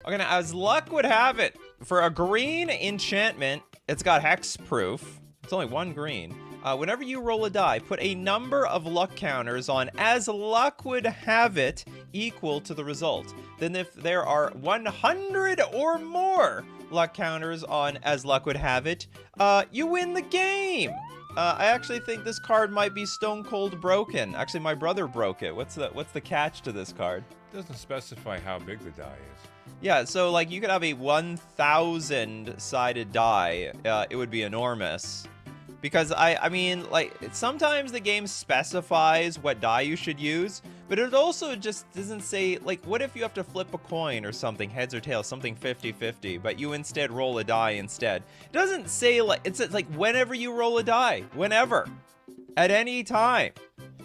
Okay, now, as luck would have it, for a green enchantment, it's got hexproof. It's only one green. Whenever you roll a die, put a number of luck counters on as luck would have it equal to the result. Then if there are 100 or more luck counters on as luck would have it, you win the game. I actually think this card might be stone cold broken. Actually, my brother broke it. What's the catch to this card? It doesn't specify how big the die is. Yeah, so like you could have a 1,000 sided die. It would be enormous. Because I mean, like, sometimes the game specifies what die you should use, but it also just doesn't say, like, what if you have to flip a coin or something, heads or tails, something 50-50, but you instead roll a die instead. It doesn't say, like, it's like whenever you roll a die, whenever, at any time.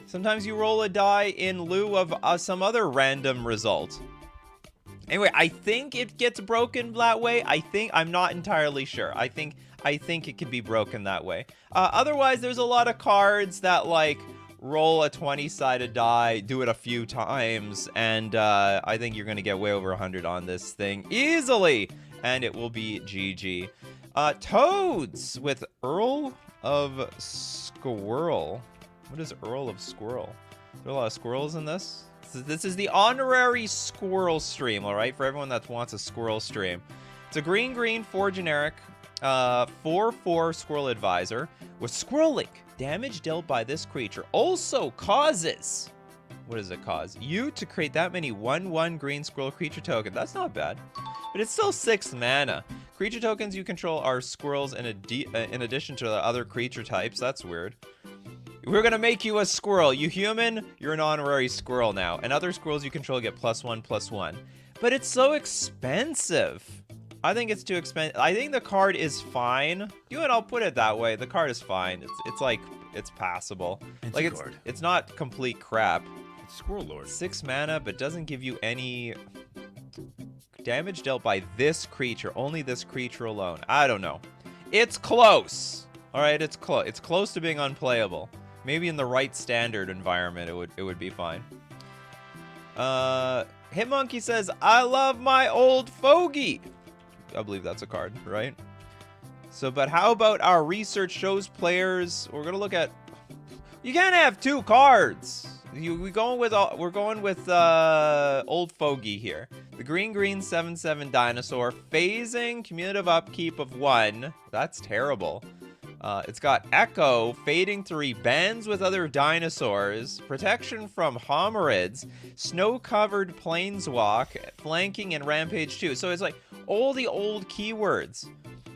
Sometimes you roll a die in lieu of some other random result. Anyway, I think it gets broken that way. I'm not entirely sure. I think it could be broken that way. Otherwise, there's a lot of cards that, like, roll a 20-sided die, do it a few times, and I think you're going to get way over 100 on this thing easily, and it will be GG. Toads with Earl of Squirrel. What is Earl of Squirrel? Are there a lot of squirrels in this? This is the honorary squirrel stream, all right? For everyone that wants a squirrel stream. It's a green, 4 generic, 4/4 Squirrel Advisor with Squirrel Link. Damage dealt by this creature also causes, what does it cause? You to create that many 1/1 green squirrel creature token. That's not bad, but it's still 6 mana. Creature tokens you control are squirrels in addition to the other creature types. That's weird. We're gonna make you a squirrel. You human, you're an honorary squirrel now. And other squirrels you control get +1/+1. But it's so expensive. I think it's too expensive. I think the card is fine. You know what? I'll put it that way. The card is fine. It's like, it's passable. It's like, a card. It's not complete crap. It's Squirrel Lord. 6 mana, but doesn't give you any damage dealt by this creature. Only this creature alone. I don't know. It's close. All right, it's close. It's close to being unplayable. Maybe in the right standard environment, it would be fine. Hitmonkey says, I love my old fogey. I believe that's a card, right? So, but how about our research shows players? We're gonna look at. You can't have 2 cards. We're going with old fogey here. The green 7/7 dinosaur, phasing, cumulative upkeep of 1. That's terrible. It's got Echo, fading 3, bands with other dinosaurs, protection from hominids, snow-covered planeswalk, flanking, and rampage 2. So it's like all the old keywords.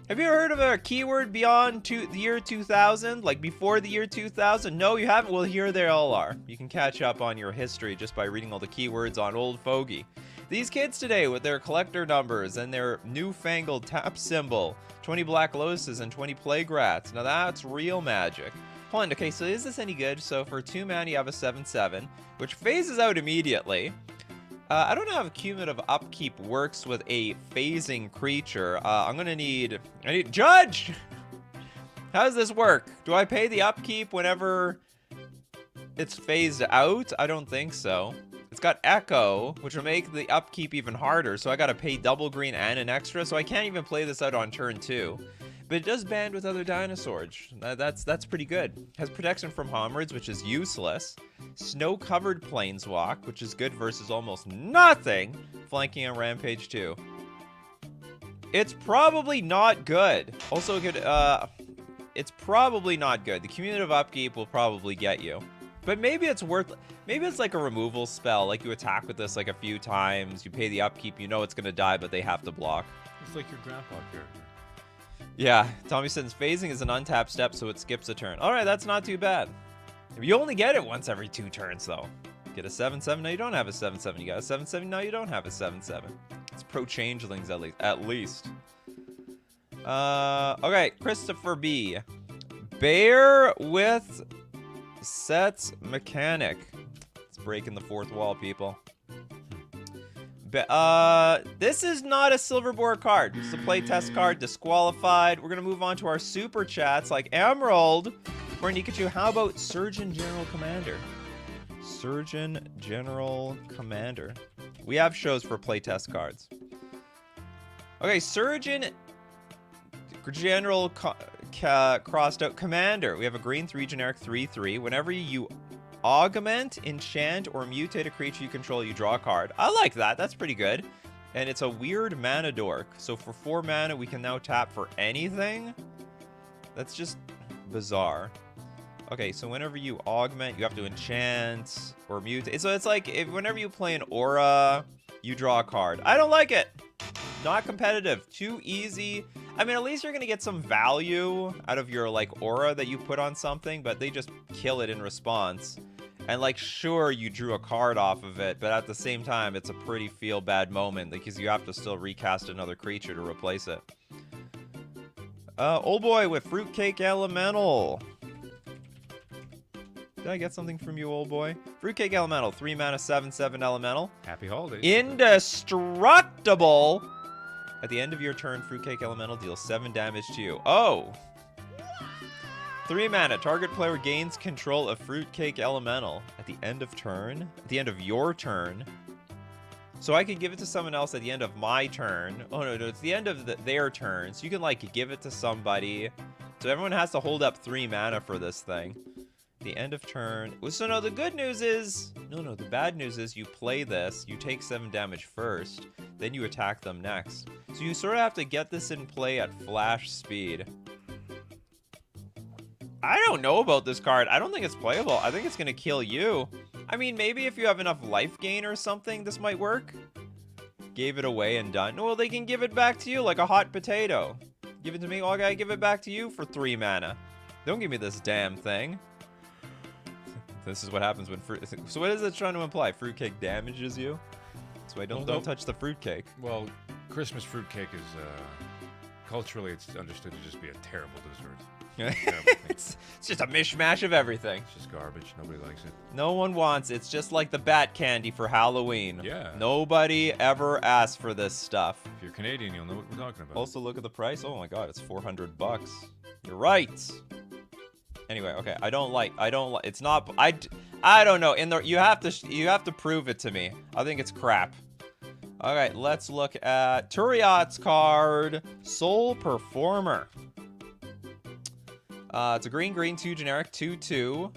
Have you ever heard of a keyword beyond the year 2000? Like before the year 2000? No, you haven't? Well, here they all are. You can catch up on your history just by reading all the keywords on Old Fogey. These kids today with their collector numbers and their newfangled tap symbol, 20 Black Lotuses and 20 Plague Rats. Now that's real magic. Hold on, okay, so is this any good? So for 2 mana you have a 7/7, which phases out immediately. I don't know how cumulative upkeep works with a phasing creature. I need Judge! How does this work? Do I pay the upkeep whenever it's phased out? I don't think so. It's got Echo, which will make the upkeep even harder, so I gotta pay double green and an extra, so I can't even play this out on turn 2. But it does band with other dinosaurs. That's pretty good. Has protection from hominids, which is useless. Snow-covered planeswalk, which is good versus almost nothing. Flanking on rampage 2. It's probably not good. Also good, it's probably not good. The cumulative upkeep will probably get you. But maybe it's like a removal spell. Like you attack with this like a few times, you pay the upkeep, you know it's gonna die, but they have to block. It's like your grandpa character. Yeah, Tommy says phasing is an untapped step, so it skips a turn. All right, that's not too bad. You only get it once every 2 turns, though. Get a 7/7, now you don't have a 7/7. You got a 7/7, now you don't have a 7/7. It's pro changelings at least. Okay, Christopher B. Bear with set mechanic. It's breaking the 4th wall, people. This is not a Silverboard card. It's a playtest card, disqualified. We're gonna move on to our super chats like Emerald for Nikachu. How about Surgeon General Commander? Surgeon General Commander. We have shows for playtest cards. Okay, Surgeon General crossed out Commander. We have a green 3 generic 3/3. Whenever you augment, enchant, or mutate a creature you control, you draw a card. I like that. That's pretty good. And it's a weird mana dork. So for 4 mana, we can now tap for anything? That's just bizarre. Okay, so whenever you augment, you have to enchant or mutate. So it's like whenever you play an aura, you draw a card. I don't like it. Not competitive. Too easy. I mean, at least you're going to get some value out of your, like, aura that you put on something, but they just kill it in response. And, like, sure, you drew a card off of it, but at the same time, it's a pretty feel-bad moment because you have to still recast another creature to replace it. Old boy with Fruitcake Elemental. Did I get something from you, old boy? Fruitcake Elemental, 3 mana, 7/7 Elemental. Happy holidays. Indestructible. At the end of your turn, Fruitcake Elemental deals 7 damage to you. Oh! 3 mana. Target player gains control of Fruitcake Elemental. At the end of turn? At the end of your turn? So I could give it to someone else at the end of my turn. Oh, no, it's the end of their turn. So you can, like, give it to somebody. So everyone has to hold up 3 mana for this thing. The end of turn. So no, the good news is... No, the bad news is you play this, you take 7 damage first, then you attack them next. So you sort of have to get this in play at flash speed. I don't know about this card. I don't think it's playable. I think it's going to kill you. I mean, maybe if you have enough life gain or something, this might work. Gave it away and done. Well, they can give it back to you like a hot potato. Give it to me, I gotta give it back to you for 3 mana. Don't give me this damn thing. This is what happens when fruit... So what is it trying to imply? Fruitcake damages you? So I don't touch the fruitcake. Well, Christmas fruitcake is, culturally, it's understood to just be a terrible dessert. It's just a mishmash of everything. It's just garbage. Nobody likes it. No one wants it. It's just like the bat candy for Halloween. Yeah. Nobody ever asked for this stuff. If you're Canadian, you'll know what we're talking about. Also, look at the price. Oh my god, it's $400. You're right. Anyway, okay, I don't like, it's not, I don't know, you have to prove it to me. I think it's crap. Alright, let's look at Turiat's card, Soul Performer. It's a green, 2 generic, 2/2.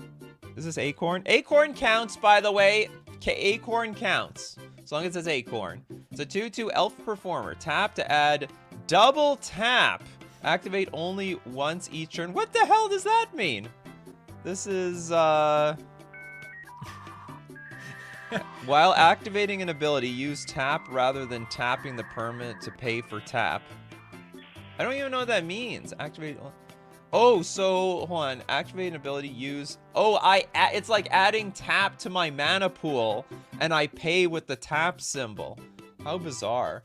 Is this Acorn? Acorn counts, by the way. Acorn counts, as long as it's Acorn. It's a 2/2 Elf Performer. Tap to add double tap. Activate only once each turn. What the hell does that mean? This is, while activating an ability, use tap rather than tapping the permanent to pay for tap. I don't even know what that means. Activate... Oh, so, hold on. Activate an ability, use... Oh, it's like adding tap to my mana pool, and I pay with the tap symbol. How bizarre.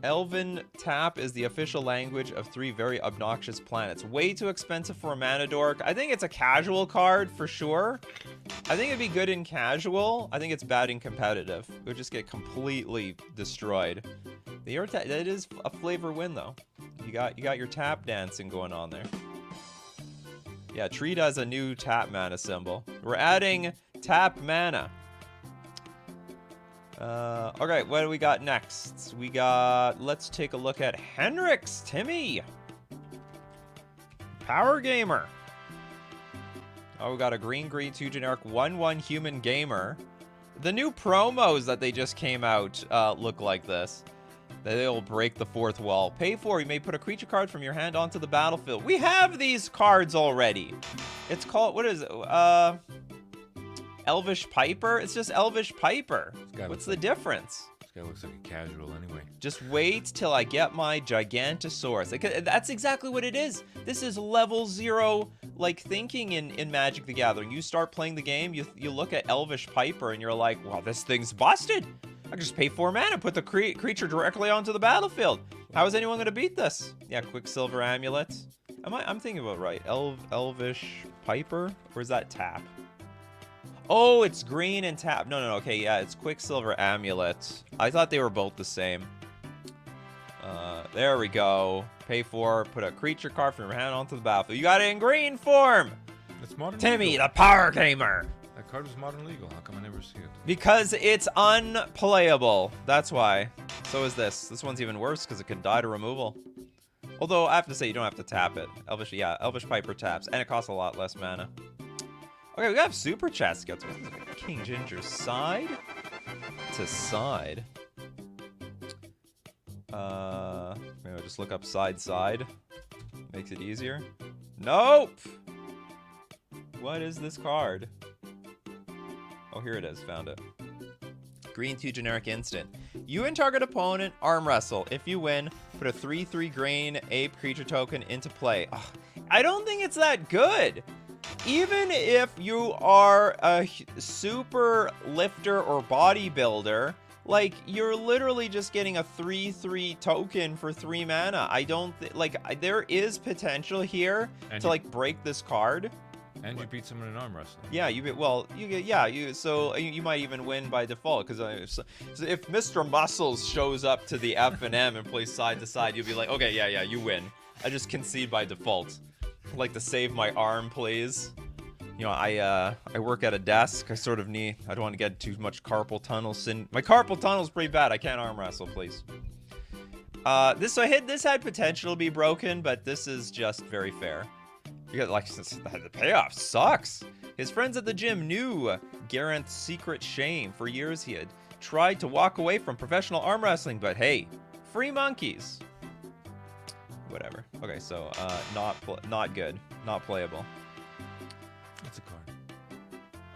Elven tap is the official language of 3 very obnoxious planets. Way too expensive for a mana dork. I think it's a casual card for sure. I think it'd be good in casual. I think it's bad in competitive. It would just get completely destroyed. That is a flavor win though. You got your tap dancing going on there. Yeah, Tree does a new tap mana symbol. We're adding tap mana. Okay, what do we got next? Let's take a look at Henrik's Timmy. Power Gamer. Oh, we got a green, 2 generic, 1/1 human gamer. The new promos that they just came out look like this. They'll break the 4th wall. Pay 4, you may put a creature card from your hand onto the battlefield. We have these cards already. It's called, what is it? Elvish Piper? It's just Elvish Piper. What's the difference? This guy looks like a casual anyway. Just wait till I get my Gigantosaurus. That's exactly what it is. This is level 0, like, thinking in Magic the Gathering. You start playing the game, you look at Elvish Piper, and you're like, well, this thing's busted. I can just pay 4 mana, put the creature directly onto the battlefield. How is anyone going to beat this? Yeah, Quicksilver Amulet. I'm thinking about right. Elvish Piper? Or is that tap? Oh, it's green and tap. No, okay, yeah, it's Quicksilver Amulet. I thought they were both the same. There we go. Pay 4, put a creature card from your hand onto the battlefield. You got it in green form! That's modern. Timmy, the Power Gamer! That card was modern legal. How come I never see it? Because it's unplayable. That's why. So is this. This one's even worse because it can die to removal. Although, I have to say, you don't have to tap it. Elvish, yeah, Elvish Piper taps. And it costs a lot less mana. Okay, we got Super Chats to go through. King Ginger side to side. Maybe I'll just look up side. Makes it easier. Nope! What is this card? Oh, here it is. Found it. Green 2 generic instant. You and target opponent arm wrestle. If you win, put a 3/3 green ape creature token into play. Ugh, I don't think it's that good. Even if you are a super lifter or bodybuilder, like, you're literally just getting a 3/3 token for 3 mana. I don't there is potential here to like break this card. And you beat someone in arm wrestling. Yeah, you might even win by default because so if Mr. Muscles shows up to the F&M and plays side to side, you'll be like, okay, yeah, you win. I just concede by default. I'd like to save my arm, please. You know, I work at a desk. I don't want to get too much carpal tunnel. My carpal tunnel's pretty bad. I can't arm wrestle, please. This had potential to be broken, but this is just very fair. Because, like, the payoff sucks. His friends at the gym knew Garant's secret shame. For years, he had tried to walk away from professional arm wrestling, but hey, free monkeys. Whatever. Okay, so not good, not playable. That's a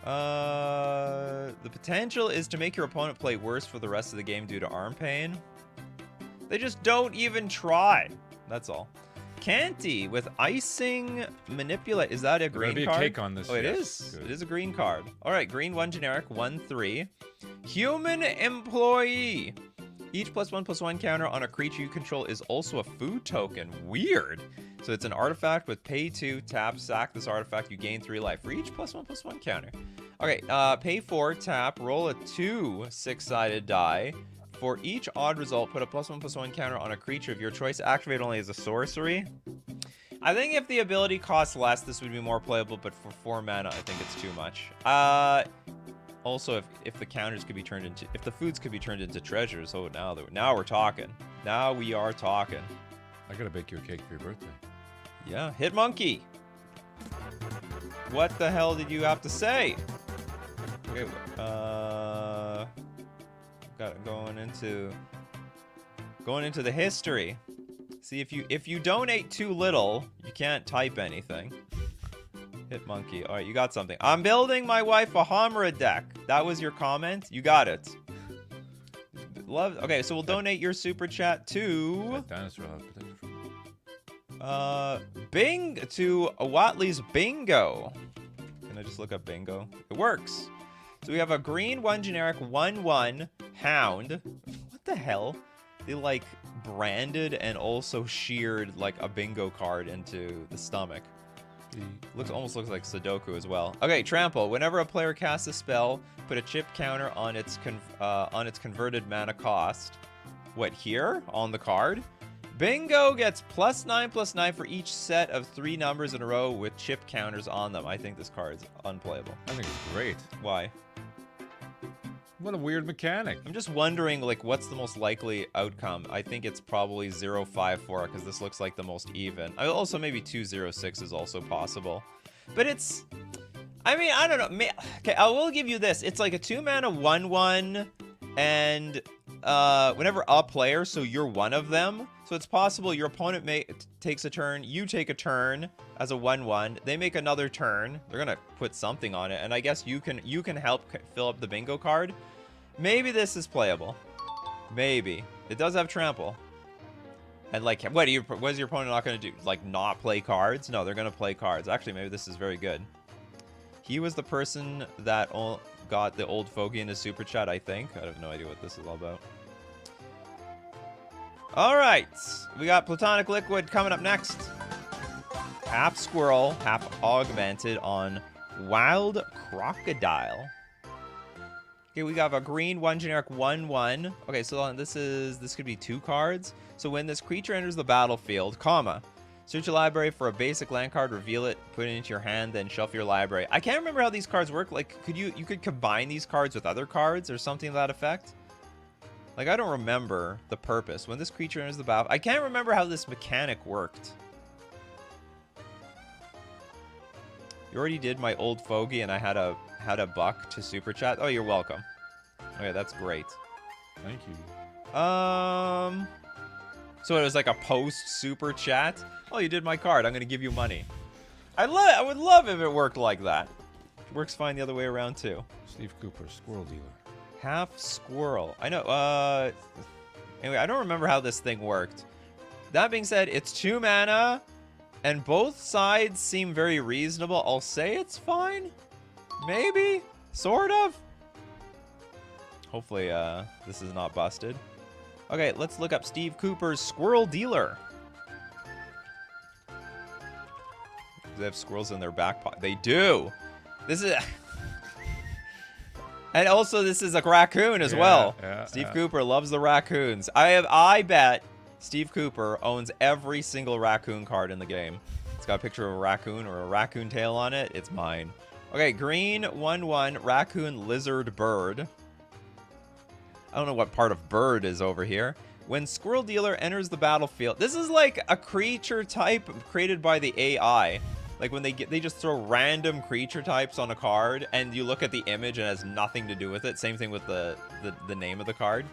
card. The potential is to make your opponent play worse for the rest of the game due to arm pain. They just don't even try. That's all. Canty with icing manipulate. Is that a green be card? A cake on this. Oh, it yes. is. Good. It is a green card. All right, green 1 generic 1/3. Human employee. Each +1/+1 counter on a creature you control is also a food token. Weird. So it's an artifact with pay 2, tap, sack this artifact. You gain 3 life for each +1/+1 counter. Okay, pay 4, tap, roll a 2 6-sided die. For each odd result, put a +1/+1 counter on a creature of your choice. Activate only as a sorcery. I think if the ability costs less, this would be more playable, but for 4 mana, I think it's too much. Also, if the counters could be turned into, if the foods could be turned into treasures, oh, now we're talking. Now we are talking. I gotta bake you a cake for your birthday. Yeah, hit monkey. What the hell did you have to say? Okay, got it going into the history. See, if you donate too little, you can't type anything. Hit monkey. All right, you got something. I'm building my wife a Homura deck. That was your comment. You got it. Love. Okay, so we'll donate your super chat to That dinosaur will have potential. Bing to Watley's Bingo. Can I just look up Bingo? It works. So we have a green 1 generic 1/1 hound. What the hell? They like branded and also sheared like a bingo card into the stomach. Almost looks like Sudoku as well. Okay, trample. Whenever a player casts a spell, put a chip counter on its converted mana cost. What, here on the card? Bingo gets +9/+9 for each set of 3 numbers in a row with chip counters on them. I think this card's unplayable. I think it's great. Why? What a weird mechanic. I'm just wondering, like, what's the most likely outcome? I think it's probably 0-5-4 because this looks like the most even. Also, maybe 2-0-6 is also possible. But it's... I mean, I don't know. Okay, I will give you this. It's like a 2-mana 1/1, and whenever a player, so you're one of them. So it's possible your opponent takes a turn, you take a turn as a 1/1, they make another turn. They're gonna put something on it, and I guess you can help fill up the bingo card. Maybe this is playable. Maybe. It does have trample. And like, what is your opponent not gonna do? Like, not play cards? No, they're gonna play cards. Actually, maybe this is very good. He was the person that got the old fogey in his super chat, I think. I have no idea what this is all about. All right, we got Platonic Liquid coming up next. Half squirrel, half augmented on Wild Crocodile. Okay, we got a green 1 generic 1/1. Okay, so this could be 2 cards. So when this creature enters the battlefield, comma, Search your library for a basic land card, reveal it, put it into your hand, then shuffle your library. I can't remember how these cards work. Like, you could combine these cards with other cards or something to that effect? Like, I don't remember the purpose. When this creature enters the battlefield, I can't remember how this mechanic worked. You already did my old fogey, and I had a buck to super chat. Oh, you're welcome. Okay, that's great. Thank you. So it was like a post super chat. Oh, you did my card. I'm gonna give you money. I would love if it worked like that. It works fine the other way around too. Steve Cooper, Squirrel Dealer. Half squirrel. I know. Anyway, I don't remember how this thing worked. That being said, it's 2 mana, and both sides seem very reasonable. I'll say it's fine. Maybe. Sort of. Hopefully, this is not busted. Okay, let's look up Steve Cooper's Squirrel Dealer. Do they have squirrels in their back pocket? They do. This is... And also, this is a raccoon as well. Yeah, Steve Cooper loves the raccoons. I bet Steve Cooper owns every single raccoon card in the game. It's got a picture of a raccoon or a raccoon tail on it. It's mine. Okay, green 1/1 raccoon lizard bird. I don't know what part of bird is over here. When Squirrel Dealer enters the battlefield, this is like a creature type created by the AI. Like when they just throw random creature types on a card, and you look at the image and it has nothing to do with it. Same thing with the name of the card.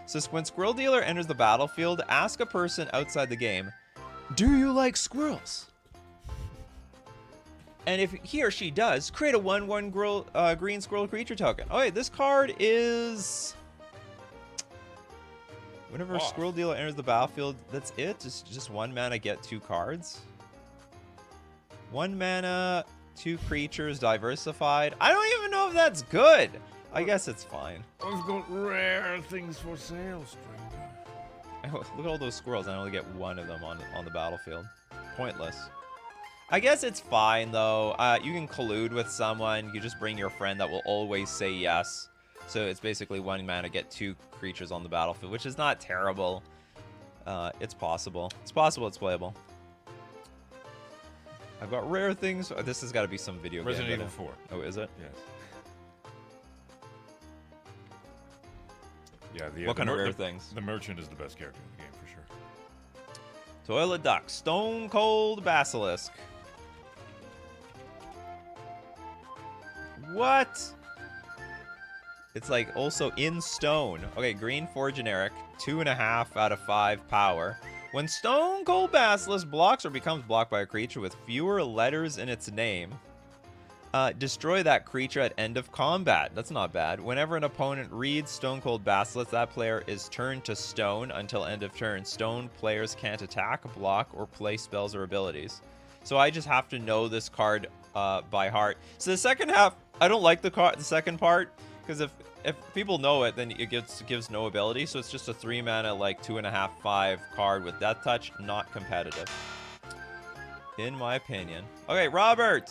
So when Squirrel Dealer enters the battlefield, ask a person outside the game, "Do you like squirrels?" And if he or she does, create a 1/1 green squirrel creature token. Oh, wait, this card is... Whenever Squirrel Dealer enters the battlefield, that's it? Just 1 mana, get 2 cards? 1 mana, 2 creatures, diversified. I don't even know if that's good. I guess it's fine. I've got rare things for sale, stranger. Look at all those squirrels. I only get 1 of them on the battlefield. Pointless. I guess it's fine, though. You can collude with someone. You just bring your friend that will always say yes. So it's basically 1 mana, get 2 creatures on the battlefield, which is not terrible. It's possible. It's possible. It's playable. I've got rare things. Oh, this has got to be some video game. Resident Evil 4. Oh, is it? Yes. Yeah. What kind of rare things? The merchant is the best character in the game for sure. Toilet Duck, Stone Cold Basilisk. What? It's like also in stone. Okay, green 4 generic, 2.5 out of 5 power. When Stone Cold Basilisk blocks or becomes blocked by a creature with fewer letters in its name, destroy that creature at end of combat. That's not bad. Whenever an opponent reads Stone Cold Basilisk, that player is turned to stone until end of turn. Stone players can't attack, block, or play spells or abilities. So I just have to know this card by heart. So the second half, I don't like the second part, because if people know it, then it gives no ability. So it's just a 3 mana, like 2.5/5 card with Death Touch. Not competitive, in my opinion. Okay, Robert.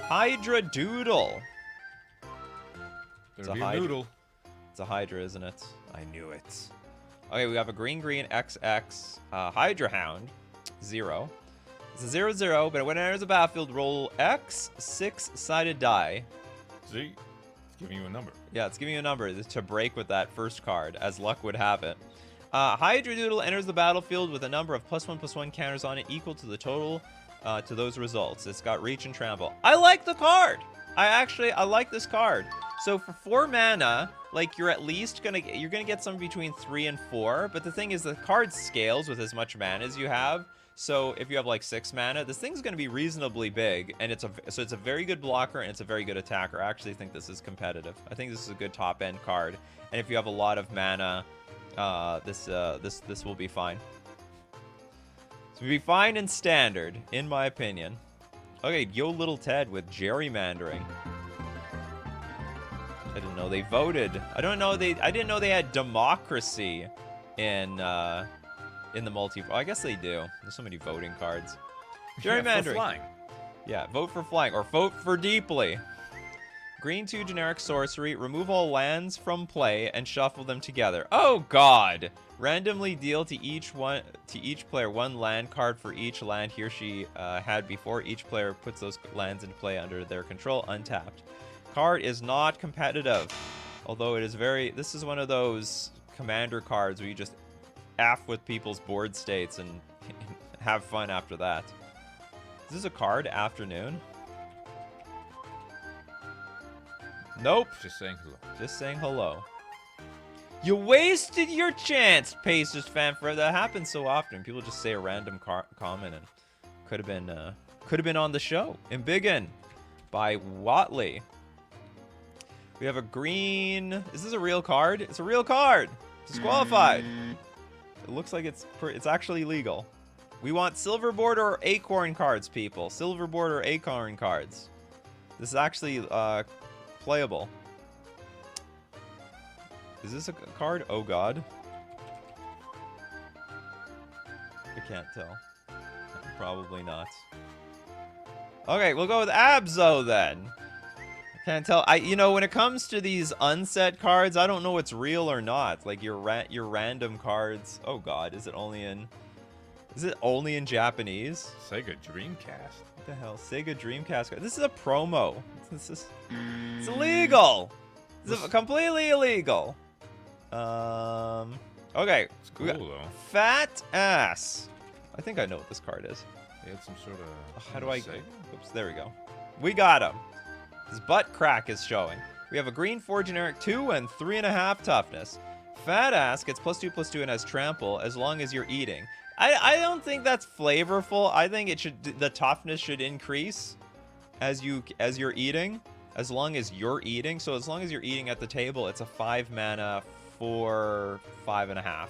Hydra Doodle. There'll be a noodle. It's a Hydra, isn't it? I knew it. Okay, we have a green XX Hydra Hound 0. It's a 0/0, but when it enters the battlefield, roll X 6-sided die. See? Giving you a number. Yeah, it's giving you a number to break with that first card, as luck would have it. Hydra Doodle enters the battlefield with a number of +1/+1 counters on it equal to the total to those results. It's got reach and trample. I like the card. I like this card. So for 4 mana, like you're gonna get some between 3 and 4. But the thing is, the card scales with as much mana as you have. So if you have like 6 mana, this thing's going to be reasonably big, and it's a very good blocker and it's a very good attacker. I actually think this is competitive. I think this is a good top end card, and if you have a lot of mana, this will be fine. This will be fine in standard, in my opinion. Okay, Yo Little Ted with gerrymandering. I didn't know they voted. I didn't know they had democracy in the multi. Oh, I guess they do. There's so many voting cards. Gerrymandering. Yeah, for flying. Yeah, vote for flying or vote for deeply. Green 2 generic sorcery. Remove all lands from play and shuffle them together. Oh god! Randomly deal to each player one land card for each land he or she had before. Each player puts those lands into play under their control, untapped. Card is not competitive, although it is very. This is one of those commander cards where you just F with people's board states and have fun after that. Is this a card? Afternoon? Nope. Just saying hello. Just saying hello. You wasted your chance, Pacers fan. For that happens so often. People just say a random comment and could have been on the show. Embiggen by Watley. We have a green. Is this a real card? It's a real card. Disqualified. It looks like it's actually legal. We want silver border or acorn cards, people. Silver border or acorn cards. This is actually playable. Is this a card? Oh god. I can't tell. Probably not. Okay, we'll go with Abzo then. Can't tell. You know, when it comes to these unset cards, I don't know what's real or not. Like your random cards. Oh god, is it only in Japanese? Sega Dreamcast. What the hell? Sega Dreamcast card. This is a promo. It's illegal. This is completely illegal. Okay. It's cool though. Fat ass. I think I know what this card is. They had some sort of. How do I? Oops, there we go. We got him. His butt crack is showing. We have a green 4 generic 2 and 3.5 toughness. Fat ass gets +2/+2 and has trample as long as you're eating. I don't think that's flavorful. I think the toughness should increase as you're eating, as long as you're eating. So as long as you're eating at the table, it's a 5 mana for 5.5.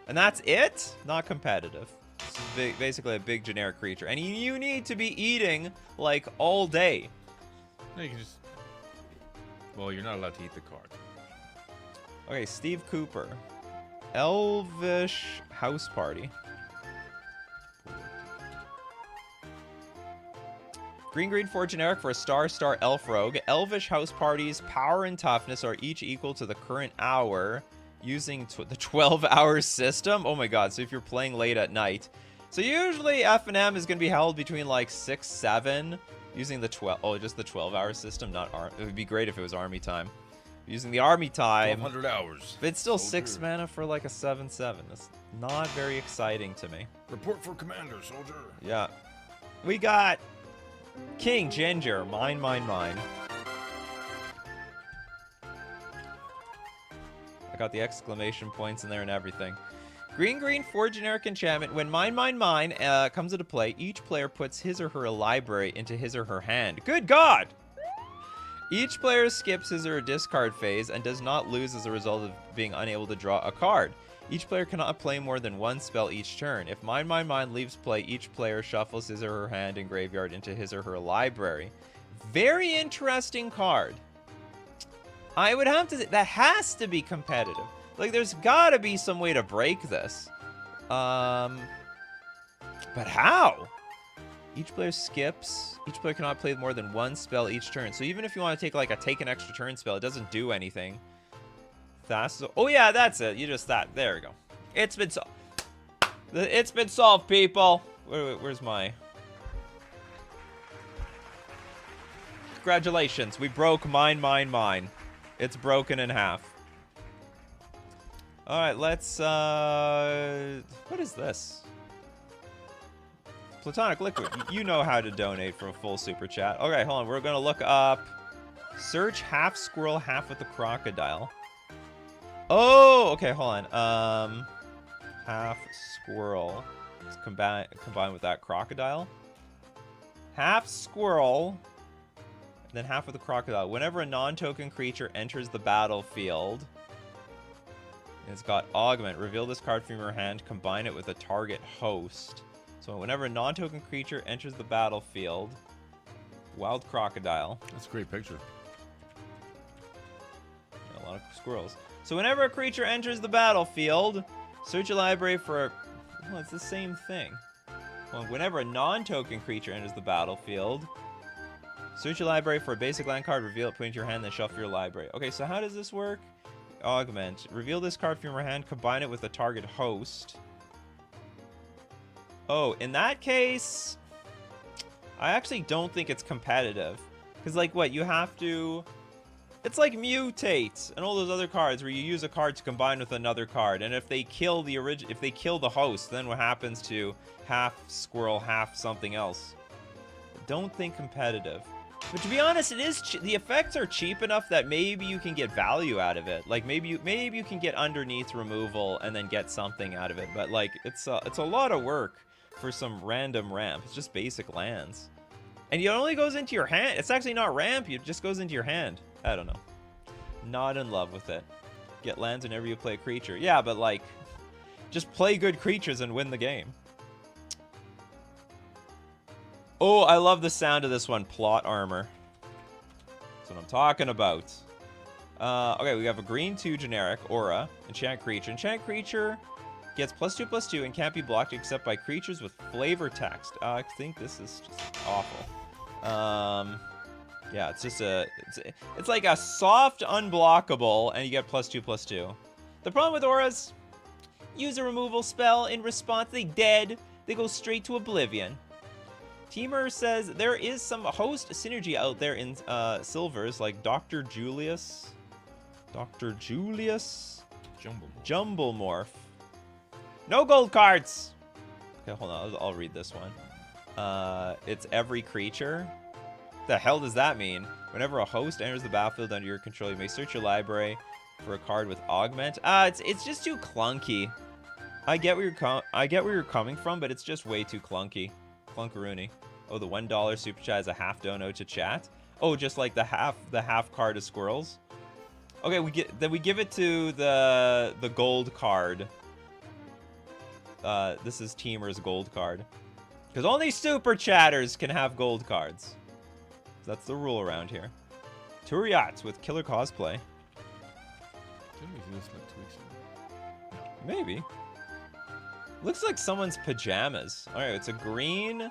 And that's it? Not competitive. It's basically a big generic creature. And you need to be eating like all day. No, you can just. Well, you're not allowed to eat the card. Okay, Steve Cooper. Elvish House Party. Green 4 generic for a star elf rogue. Elvish House Party's power and toughness are each equal to the current hour using the 12-hour system. Oh my god, so if you're playing late at night. So usually F&M is going to be held between like 6, 7 using the 12-hour system, not it would be great if it was army time. Using the army time. 100 hours. But it's still 6 mana for like a 7/7. That's not very exciting to me. Report for commander, soldier. Yeah. We got King Ginger. Mine. I got the exclamation points in there and everything. Green 4 generic enchantment. When mine comes into play, each player puts his or her library into his or her hand. Good God! Each player skips his or her discard phase and does not lose as a result of being unable to draw a card. Each player cannot play more than one spell each turn. If mine leaves play, each player shuffles his or her hand and graveyard into his or her library. Very interesting card. I would have to say, that has to be competitive. Like, there's gotta be some way to break this. But how? Each player skips. Each player cannot play more than one spell each turn. So even if you want to take, like, take an extra turn spell, it doesn't do anything. Oh, yeah, that's it. You just that. There we go. It's been solved. It's been solved, people. Where's my... Congratulations. We broke mine. It's broken in half. All right, let's... What is this? Platonic Liquid. You know how to donate for a full super chat. Okay, hold on. We're going to look up... Search half squirrel, half with the crocodile. Oh, okay, hold on. Half squirrel. Let's combine with that crocodile. Half squirrel, then half with the crocodile. Whenever a non-token creature enters the battlefield, it's got augment. Reveal this card from your hand. Combine it with a target host. So whenever a non-token creature enters the battlefield, wild crocodile. That's a great picture. A lot of squirrels. So whenever a creature enters the battlefield, search your library for... Well, it's the same thing. Well, whenever a non-token creature enters the battlefield, Search your library for a basic land card, reveal it, put it into your hand, then shuffle your library. Okay, so how does this work? Augment. Reveal this card from your hand, combine it with a target host. Oh, in that case, I actually don't think it's competitive. Because, like, what? You have to... It's like Mutate and all those other cards where you use a card to combine with another card. And if they kill the host, then what happens to half squirrel, half something else? I don't think competitive. But to be honest, it is the effects are cheap enough that maybe you can get value out of it. Like maybe you can get underneath removal and then get something out of it. But like it's a lot of work for some random ramp. It's just basic lands. And it only goes into your hand. It's actually not ramp, it just goes into your hand. I don't know. Not in love with it. Get lands whenever you play a creature. Yeah, but like just play good creatures and win the game. Oh, I love the sound of this one. Plot armor. That's what I'm talking about. Okay, we have a green 2 generic aura. Enchant creature. Enchant creature gets +2/+2 and can't be blocked except by creatures with flavor text. I think this is just awful. Yeah, it's just it's like a soft unblockable, and you get +2/+2. The problem with auras, use a removal spell in response, they dead. They go straight to oblivion. Teamer says there is some host synergy out there in silvers, like Dr. Julius. Jumblemorph. No gold cards! Okay, hold on, I'll read this one. It's every creature. The hell does that mean? Whenever a host enters the battlefield under your control, you may search your library for a card with augment. It's just too clunky. I get where you're coming from, but it's just way too clunky. Clunkaroony. Oh, the $1 super chat is a half dono to chat. Oh, just like the half card of squirrels. Okay, we give it to the gold card. This is Teamer's gold card. Because only super chatters can have gold cards. That's the rule around here. Tour yachts with killer cosplay. Didn't we do this like 2 weeks ago? Maybe. Looks like someone's pajamas. All right, it's a green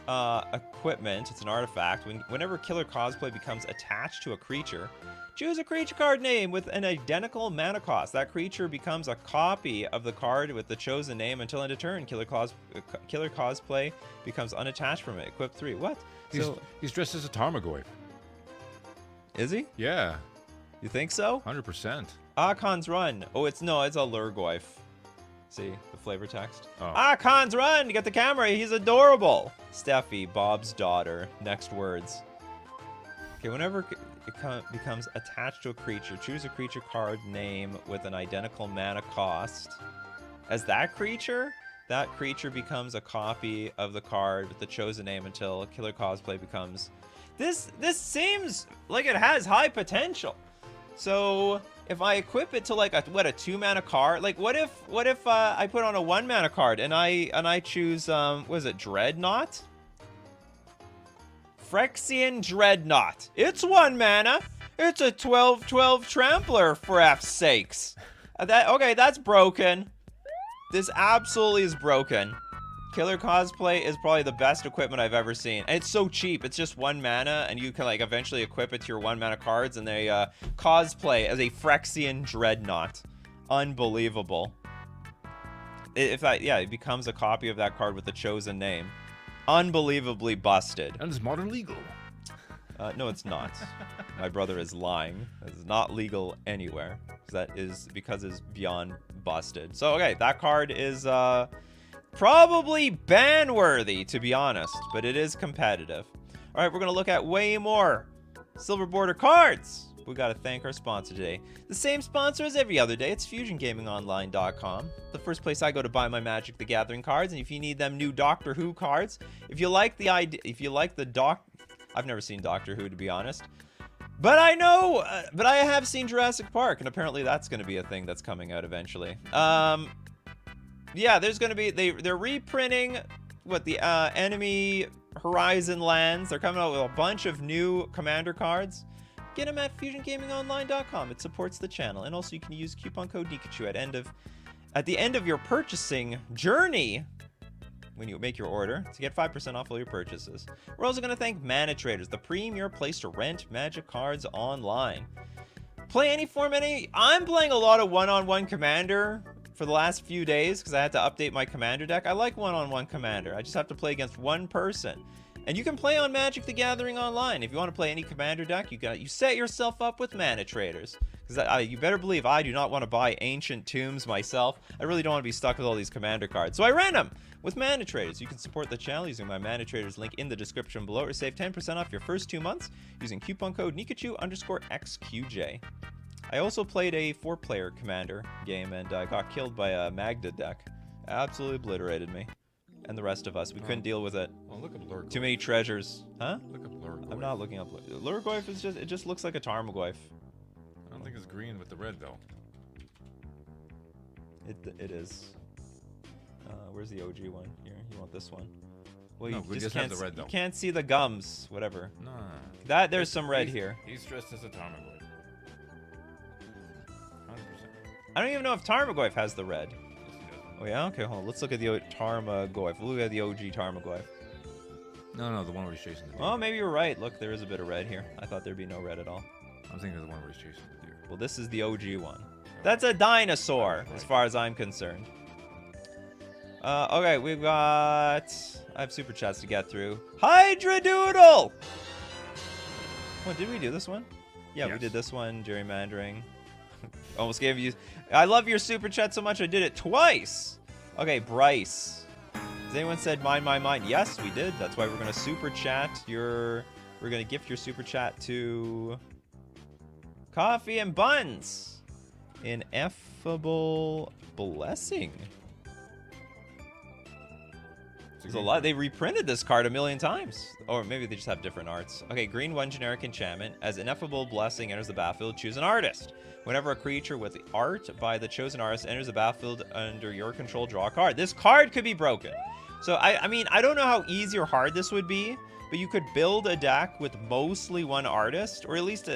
equipment. It's an artifact. Whenever killer cosplay becomes attached to a creature, choose a creature card name with an identical mana cost. That creature becomes a copy of the card with the chosen name until end of turn. Killer cosplay becomes unattached from it. Equip 3. What? He's dressed as a Tarmogoyf. Is he? Yeah. You think so? 100%. Akon's Run. Oh, it's a Lurgoyf. See the flavor text? Oh. Akon's Run! Get the camera. He's adorable. Steffi, Bob's daughter. Next words. Okay, whenever it becomes attached to a creature, choose a creature card name with an identical mana cost. As that creature becomes a copy of the card with the chosen name until killer cosplay becomes... This seems like it has high potential. So if I equip it to like a 2 mana card, like what if I put on a 1 mana card and I choose what is it, Dreadnought? Phyrexian Dreadnought. It's 1 mana. It's a 12/12 trampler for F's sakes. Okay, that's broken. This absolutely is broken. Killer cosplay is probably the best equipment I've ever seen. And it's so cheap. It's just 1 mana, and you can like eventually equip it to your 1 mana cards, and they cosplay as a Phyrexian Dreadnought. Unbelievable. It becomes a copy of that card with the chosen name. Unbelievably busted. And is modern legal? No, it's not. My brother is lying. It's not legal anywhere. That is because it's beyond busted. So, okay, that card is probably ban-worthy, to be honest, but it is competitive. All right, we're going to look at way more Silver Border cards. We got to thank our sponsor today. The same sponsor as every other day. It's FusionGamingOnline.com. The first place I go to buy my Magic the Gathering cards, and if you need them new Doctor Who cards, if you like the idea, I've never seen Doctor Who, to be honest. But I know, but I have seen Jurassic Park, and apparently that's going to be a thing that's coming out eventually. Yeah, there's going to be, they're reprinting the enemy Horizon lands. They're coming out with a bunch of new Commander cards. Get them at FusionGamingOnline.com. It supports the channel, and also you can use coupon code Nikachu at the end of your purchasing journey. when you make your order to get 5% off all your purchases. We're also going to thank Mana Traders, the premier place to rent Magic cards online. Play any format. I'm playing a lot of one-on-one Commander for the last few days because I had to update my Commander deck. I like one-on-one Commander. I just have to play against one person. And you can play on Magic the Gathering online. If you want to play any Commander deck, you set yourself up with Mana Traders. Because you better believe I do not want to buy Ancient Tombs myself. I really don't want to be stuck with all these Commander cards. So I ran them with Mana Traders. You can support the channel using my Mana Traders link in the description below or save 10% off your first 2 months using coupon code Nikachu_XQJ. I also played a 4-player Commander game and got killed by a Magda deck. Absolutely obliterated me. And the rest of us. We couldn't deal with it. Oh, look up Lurgoyf. Too many treasures. Huh? Look up Lurgoyf. I'm not looking up. Lurgoyf is just, it just looks like a Tarmogoyf. I don't think it's green with the red, though. It is. Where's the OG one? Here, you want this one? Well, No, you we just have can't, the red, though. you can't see the gums. Whatever. No. There's some red here. He's dressed as a Tarmogoyf. 100%. I don't even know if Tarmogoyf has the red. Yes, he does. Oh yeah? Okay, hold on. Let's look at the Tarmogoyf. We'll look at the OG Tarmogoyf. No, the one where he's chasing the deer. Oh, maybe you're right. Look, there is a bit of red here. I thought there'd be no red at all. I'm thinking of the one where he's chasing the deer. Well, this is the OG one. That's a dinosaur, as far as I'm concerned. Okay, we've got... I have super chats to get through. Hydra Doodle! What, did we do this one? Yeah, Yes. we did this one. Gerrymandering. Almost gave you... I love your super chat so much, I did it twice! Okay, Bryce. Has anyone said mine? Yes, we did. That's why we're going to super chat your... We're going to gift your super chat to... Coffee and Buns. Ineffable Blessing. There's a lot. They reprinted this card a million times. Or maybe they just have different arts. Okay, green 1 generic enchantment. As Ineffable Blessing enters the battlefield, choose an artist. Whenever a creature with art by the chosen artist enters the battlefield under your control, draw a card. This card could be broken. So, I mean, I don't know how easy or hard this would be, but you could build a deck with mostly one artist, or at least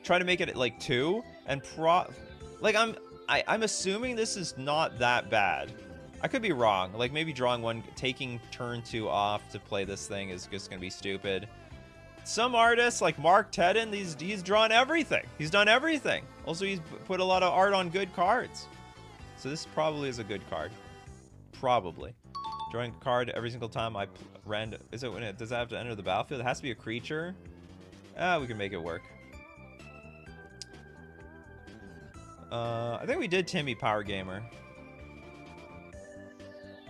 try to make it like 2, and I'm assuming this is not that bad. I could be wrong. Like, maybe drawing one, taking turn 2 off to play this thing is just going to be stupid. Some artists, like Mark Tedden, he's drawn everything. He's done everything. Also, he's put a lot of art on good cards. So this probably is a good card. Probably. Drawing a card every single time I random. Is it when it does it have to enter the battlefield? It has to be a creature. We can make it work. I think we did Timmy Power Gamer.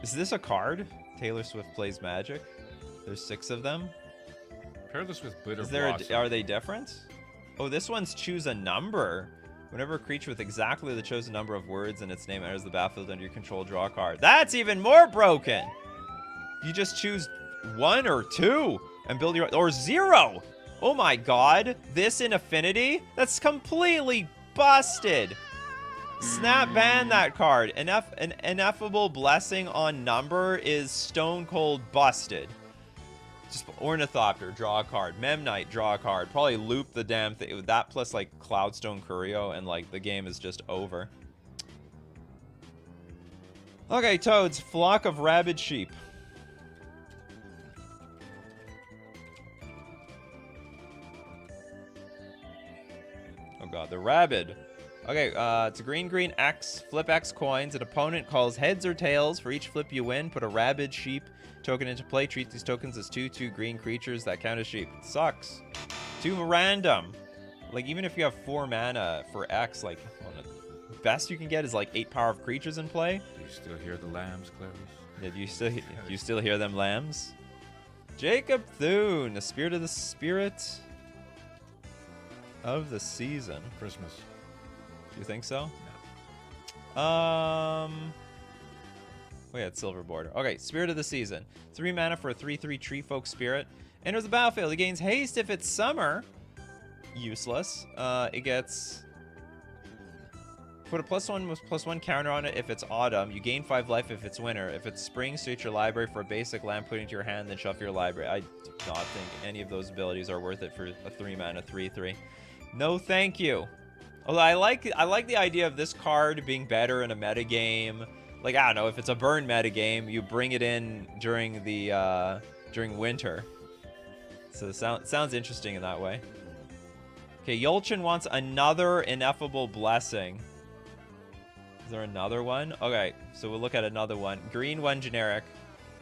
Is this a card? Taylor Swift Plays Magic. There's 6 of them. Perilous with Bitter Is there Blossom. are they different? Oh, this one's choose a number. Whenever a creature with exactly the chosen number of words in its name enters the battlefield under your control, draw a card. That's even more broken. You just choose 1 or 2 and build your... Or 0. Oh my god. This in Affinity? That's completely busted. Snap ban that card. An Ineffable Blessing on number is stone cold busted. Just Ornithopter, draw a card. Memnite, draw a card. Probably loop the damn thing. That plus like Cloudstone Curio and like the game is just over. Okay, Toads. Flock of rabid sheep. Oh god, they're rabid. Okay, it's a green X. Flip X coins. An opponent calls heads or tails. For each flip you win, put a rabid sheep token into play. Treat these tokens as 2/2 green creatures that count as sheep. It sucks. 2 random. Like, even if you have 4 mana for X, like, the best you can get is like 8 power of creatures in play. Do you still hear the lambs, Clarice? Yeah, do you still hear them lambs? Jacob Thune, the spirit of the season. Christmas. You think so? No. Oh yeah, it's silver border. Okay, Spirit of the Season. 3 mana for a 3/3 Tree Folk Spirit. Enters the battlefield. It gains haste if it's summer. Useless. It gets... Put a +1/+1 counter on it if it's autumn. You gain 5 life if it's winter. If it's spring, search your library for a basic land, put it into your hand, then shuffle your library. I do not think any of those abilities are worth it for a 3 mana 3/3. No thank you. Although I like the idea of this card being better in a meta game. Like, I don't know, if it's a burn meta game, you bring it in during the during winter. So sounds interesting in that way. Okay, Yolchin wants another Ineffable Blessing. Is there another one? Okay, so we'll look at another one. Green 1 generic.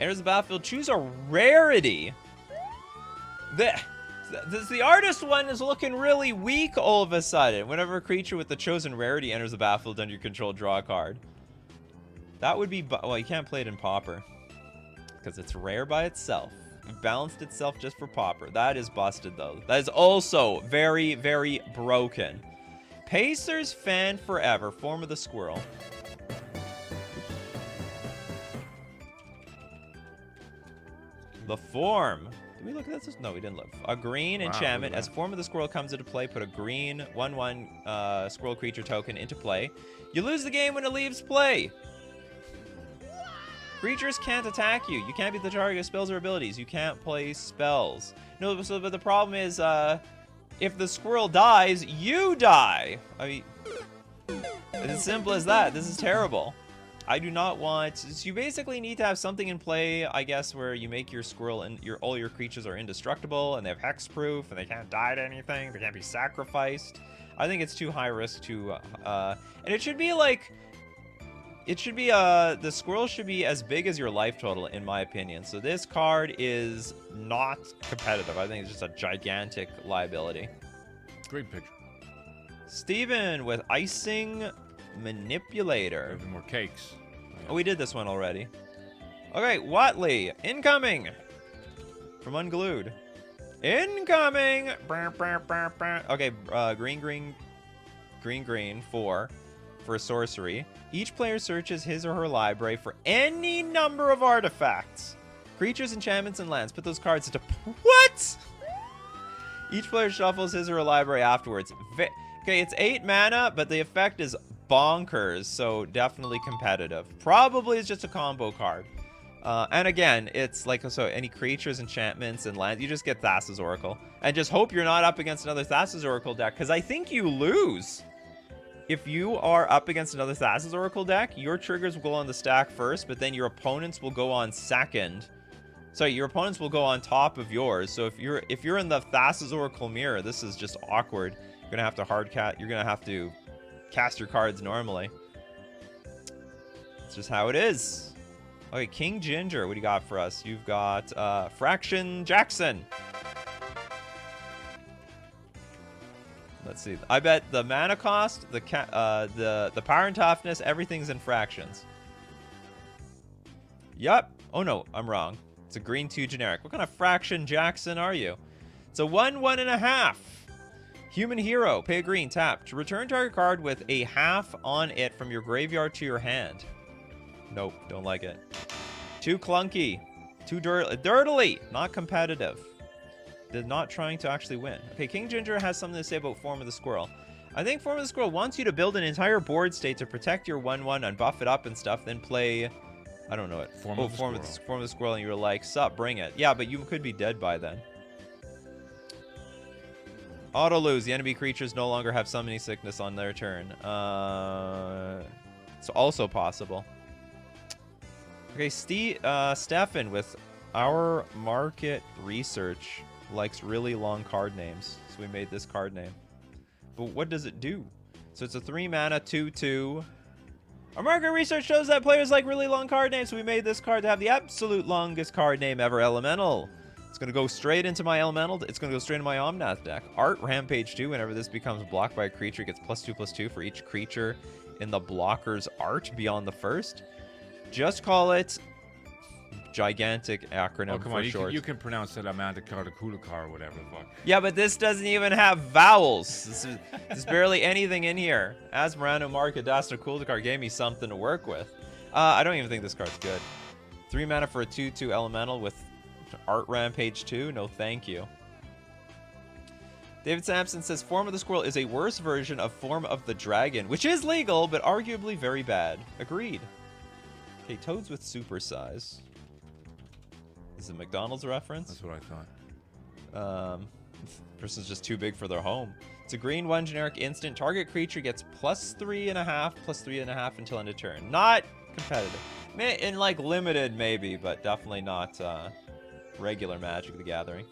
Enters the battlefield, choose a rarity. The artist one is looking really weak all of a sudden. Whenever a creature with the chosen rarity enters the battlefield under your control, draw a card. That would be... Well, you can't play it in Pauper. Because it's rare by itself. It balanced itself just for Pauper. That is busted, though. That is also very, very broken. Pacer's Fan Forever. Form of the Squirrel. The form. Did we look at this? No, we didn't look. A green enchantment. As Form of the Squirrel comes into play, put a green 1/1 squirrel creature token into play. You lose the game when it leaves play. Creatures can't attack you. You can't be the target of spells or abilities. You can't play spells. No, so, but the problem is, if the squirrel dies, you die. I mean, it's as simple as that. This is terrible. I do not want... So you basically need to have something in play, I guess, where you make your squirrel and all your creatures are indestructible, and they have hexproof, and they can't die to anything. They can't be sacrificed. I think it's too high risk to... and it should be like... It should be, the squirrel should be as big as your life total, in my opinion. So this card is not competitive. I think it's just a gigantic liability. Great picture. Steven with Icing Manipulator. Even more cakes. Oh, we did this one already. Okay, Watley, incoming. From Unglued. Incoming! Okay, green, 4 for a sorcery. Each player searches his or her library for any number of artifacts. Creatures, enchantments, and lands. Put those cards into... What? Each player shuffles his or her library afterwards. Okay, it's 8 mana, but the effect is bonkers, so definitely competitive. Probably is just a combo card. And again, it's like, so any creatures, enchantments, and lands, you just get Thassa's Oracle. And just hope you're not up against another Thassa's Oracle deck, because I think you lose. If you are up against another Thassa's Oracle deck, your triggers will go on the stack first, but then your opponents will go on second. Sorry, your opponents will go on top of yours. So if you're in the Thassa's Oracle mirror, this is just awkward. You're gonna have to you're gonna have to cast your cards normally. It's just how it is. Okay, King Ginger, what do you got for us? You've got Fraction Jackson. Let's see. I bet the mana cost, the power and toughness, everything's in fractions. Yup. Oh no, I'm wrong. It's a green 2 generic. What kind of Fraction Jackson are you? It's a 1/1.5. Human Hero. Pay a green, tap. To return target card with a half on it from your graveyard to your hand. Nope, don't like it. Too clunky. Too dirtily. Not competitive. They're not trying to actually win. Okay, King Ginger has something to say about Form of the Squirrel. I think Form of the Squirrel wants you to build an entire board state to protect your 1/1 and buff it up and stuff, then play... I don't know it. Form of the Squirrel, and you were like, sup, bring it. Yeah, but you could be dead by then. Auto lose. The enemy creatures no longer have summoning sickness on their turn. It's also possible. Okay, Stefan with Our Market Research likes really long card names, so we made this card name. But what does it do? So it's a 3 mana 2/2. Our market research shows that players like really long card names, so we made this card to have the absolute longest card name ever, Elemental. It's going to go straight into my Elemental. It's going to go straight into my Omnath deck. Art Rampage 2, whenever this becomes blocked by a creature, it gets +2/+2 for each creature in the blocker's art beyond the first. Just call it gigantic acronym for short. You can pronounce that Amanda Kulakar or whatever the fuck. Yeah, but this doesn't even have vowels. There's barely anything in here. Asmarano Market Dasna Kuldakar gave me something to work with. I don't even think this card's good. 3 mana for a 2/2 elemental with Art Rampage 2? No, thank you. David Sampson says Form of the Squirrel is a worse version of Form of the Dragon, which is legal, but arguably very bad. Agreed. Okay, Toads with super size. Is it McDonald's reference? That's what I thought. Person's just too big for their home. It's a green 1 generic instant. Target creature gets +3.5/+3.5 until end of turn. Not competitive. In like limited maybe, but definitely not regular Magic the Gathering.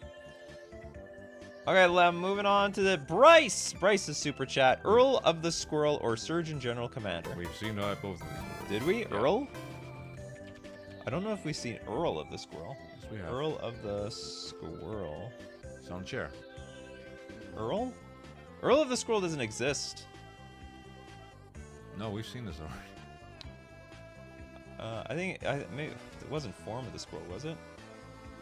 Okay, moving on to the Bryce's super chat. Earl of the Squirrel or Surgeon General Commander? We've seen both of these. Did we? Yeah. Earl? I don't know if we've seen Earl of the Squirrel. Yes, we have. Earl of the Squirrel. It's on a chair. Earl? Earl of the Squirrel doesn't exist. No, we've seen this already. I think maybe it wasn't Form of the Squirrel, was it?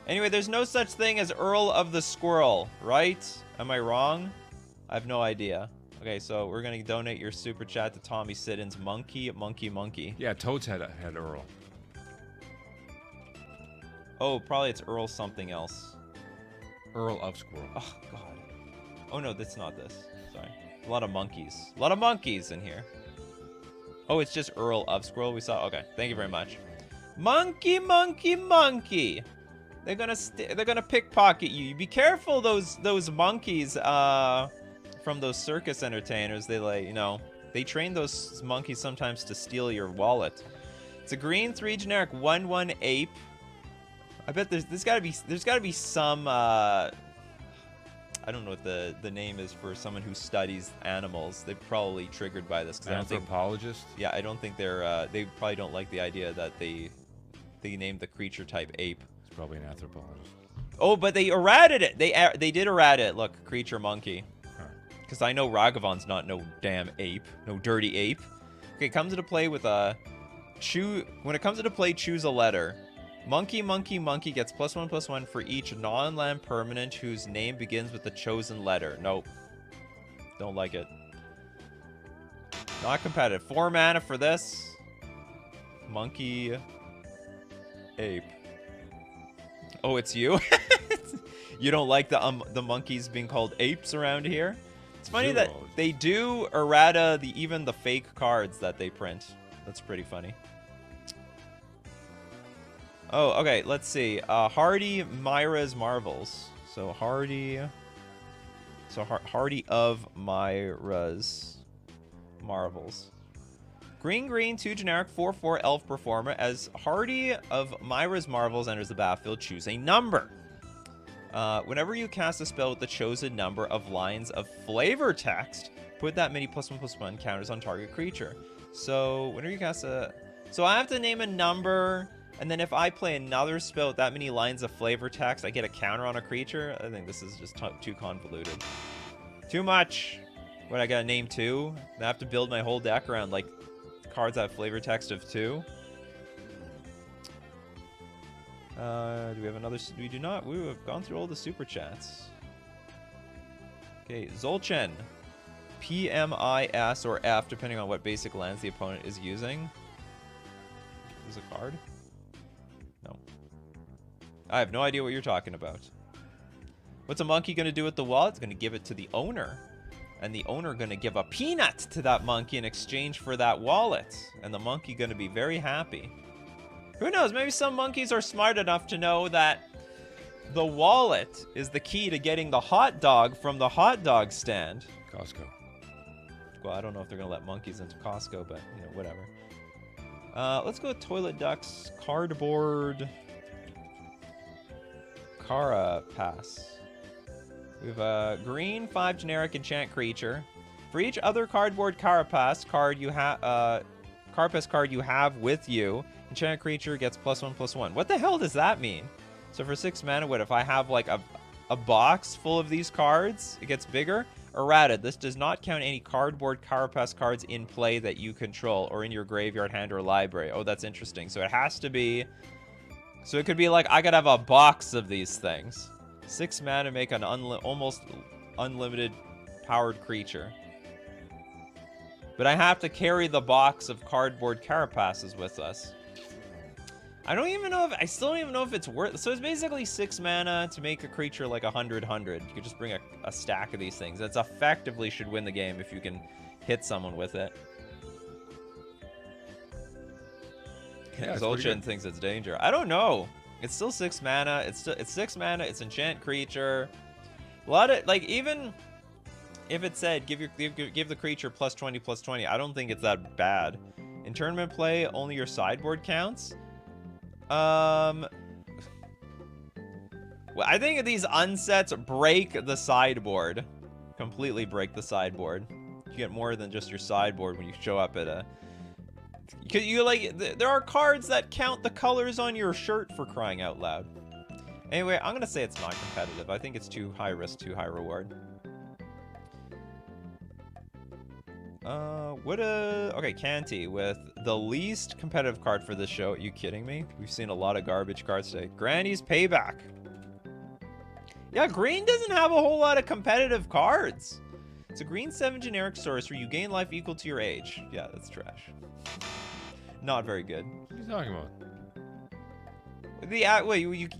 Anyway, there's no such thing as Earl of the Squirrel, right? Am I wrong? I have no idea. Okay, so we're gonna donate your super chat to Tommy Siddon's Monkey. Yeah, Toads had Earl. Oh, probably it's Earl something else. Earl of Squirrel. Oh God. Oh no, that's not this. Sorry. A lot of monkeys. A lot of monkeys in here. Oh, it's just Earl of Squirrel we saw. Okay, thank you very much. Monkey. They're gonna pickpocket you. Be careful, those monkeys from those circus entertainers. They train those monkeys sometimes to steal your wallet. It's a green 3 generic 1/1 ape. I bet there's gotta be some I don't know what the name is for someone who studies animals. They're probably triggered by this. Anthropologist? I don't think they probably don't like the idea that they named the creature type ape. It's probably an anthropologist. Oh, but they errated it. They did errata it. Look, creature monkey. Because I know Ragavon's not no damn ape, no dirty ape. Okay, comes into play with a when it comes into play, choose a letter. Monkey gets +1/+1 for each non-land permanent whose name begins with the chosen letter. Nope. Don't like it. Not competitive. 4 mana for this. Monkey. Ape. Oh, it's you? You don't like the monkeys being called apes around here? It's funny that they do errata even the fake cards that they print. That's pretty funny. Oh, okay, let's see. Hardy Myra's Marvels. So Hardy of Myra's Marvels. Green, 2 generic, 4/4 elf performer. As Hardy of Myra's Marvels enters the battlefield, choose a number. Whenever you cast a spell with the chosen number of lines of flavor text, put that many +1/+1 counters on target creature. So whenever you cast so I have to name a number, and then if I play another spell with that many lines of flavor text, I get a counter on a creature. I think this is just too convoluted. Too much. What, I gotta name 2? I have to build my whole deck around like cards that have flavor text of 2. Do we have another? We do not. We have gone through all the super chats. Okay, Zolchen. PMIS or F, depending on what basic lands the opponent is using. Is a card? No. I have no idea what you're talking about. What's a monkey going to do with the wallet? It's going to give it to the owner. And the owner going to give a peanut to that monkey in exchange for that wallet. And the monkey going to be very happy. Who knows? Maybe some monkeys are smart enough to know that the wallet is the key to getting the hot dog from the hot dog stand. Costco. Well, I don't know if they're going to let monkeys into Costco, but, you know, whatever. Let's go with Toilet Ducks Cardboard Carapace. We have a green 5 generic enchant creature. For each other cardboard Carapace card you have, Carapace card you have with you, enchant creature gets +1/+1. What the hell does that mean? So for 6 mana, what if I have like a box full of these cards? It gets bigger. Errata. This does not count any cardboard Carapace cards in play that you control or in your graveyard, hand, or library. Oh, that's interesting. So it has to be. So it could be like I could have a box of these things. 6 mana, make an almost unlimited powered creature. But I have to carry the box of cardboard Carapaces with us. I still don't even know if it's worth. So it's basically 6 mana to make a creature like 100/100. You could just bring a stack of these things. That's effectively should win the game if you can hit someone with it. Yeah, Zolchen thinks it's danger. I don't know. It's still 6 mana. It's 6 mana. It's enchant creature. A lot of like even if it said give the creature +20/+20, I don't think it's that bad. In tournament play, only your sideboard counts. Well, I think these unsets break the sideboard. Completely break the sideboard. You get more than just your sideboard when you show up at a... There are cards that count the colors on your shirt, for crying out loud. Anyway, I'm gonna say it's not competitive. I think it's too high risk, too high reward. Okay, Canty with the least competitive card for this show. Are you kidding me? We've seen a lot of garbage cards today. Granny's Payback. Yeah, green doesn't have a whole lot of competitive cards. It's a green 7 generic sorcery. You gain life equal to your age. Yeah, that's trash. Not very good. What are you talking about?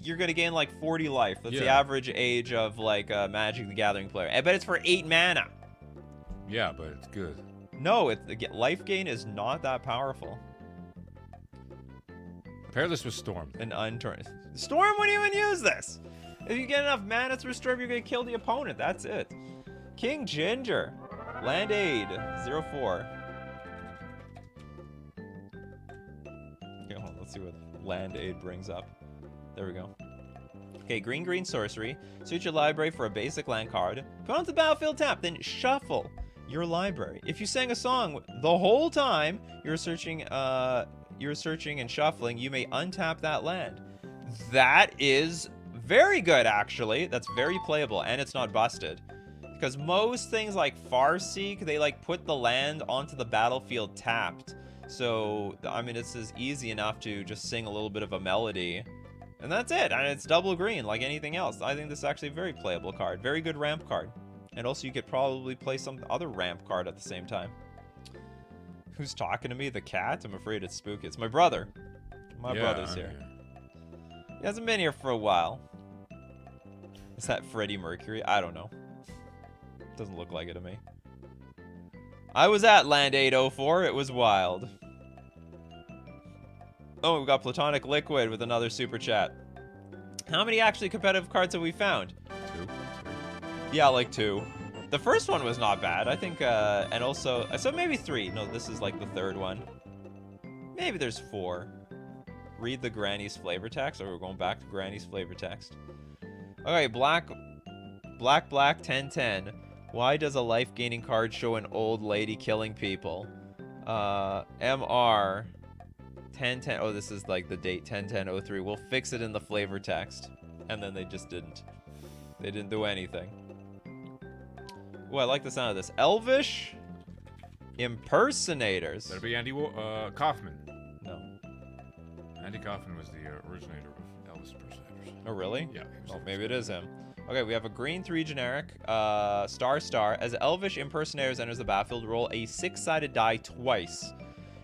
You're gonna gain like 40 life. That's the average age of like a Magic the Gathering player. I bet it's for 8 mana. Yeah, but it's good. No, life gain is not that powerful. Pair this with Storm. An unturned Storm wouldn't even use this. If you get enough mana to restore, you're gonna kill the opponent. That's it. King Ginger, Land Aid 04. Okay, hold on, let's see what Land Aid brings up. There we go. Okay, green sorcery. Search your library for a basic land card. Put onto the battlefield tap, then shuffle your library. If you sang a song the whole time you're searching and shuffling, you may untap that land. That is very good, actually. That's very playable, and it's not busted. Because most things like Farseek, they like put the land onto the battlefield tapped. So, I mean, this is easy enough to just sing a little bit of a melody. And that's it. And it's double green like anything else. I think this is actually a very playable card. Very good ramp card. And also you could probably play some other ramp card at the same time. Who's talking to me? The cat? I'm afraid it's spooky. It's my brother. My brother's here. He hasn't been here for a while. Is that Freddie Mercury? I don't know. Doesn't look like it to me. I was at Land 804. It was wild. Oh, we've got Platonic Liquid with another super chat. How many actually competitive cards have we found? 2. Yeah, like 2. The first one was not bad. I think, and also, so maybe 3. No, this is like the third one. Maybe there's 4. Read the Granny's flavor text. Or we're going back to Granny's flavor text. Okay, Black 1010. Why does a life-gaining card show an old lady killing people? MR 1010. Oh, this is like the date 101003. We'll fix it in the flavor text. And then they just didn't. They didn't do anything. Oh, I like the sound of this. Elvish Impersonators. That'd be Andy Kaufman. No. Andy Kaufman was the originator of Elvis Impersonators. Oh, really? Yeah. Oh, maybe it is him. Okay, we have a green 3 generic, star. As Elvish Impersonators enters the battlefield, roll a 6-sided die twice.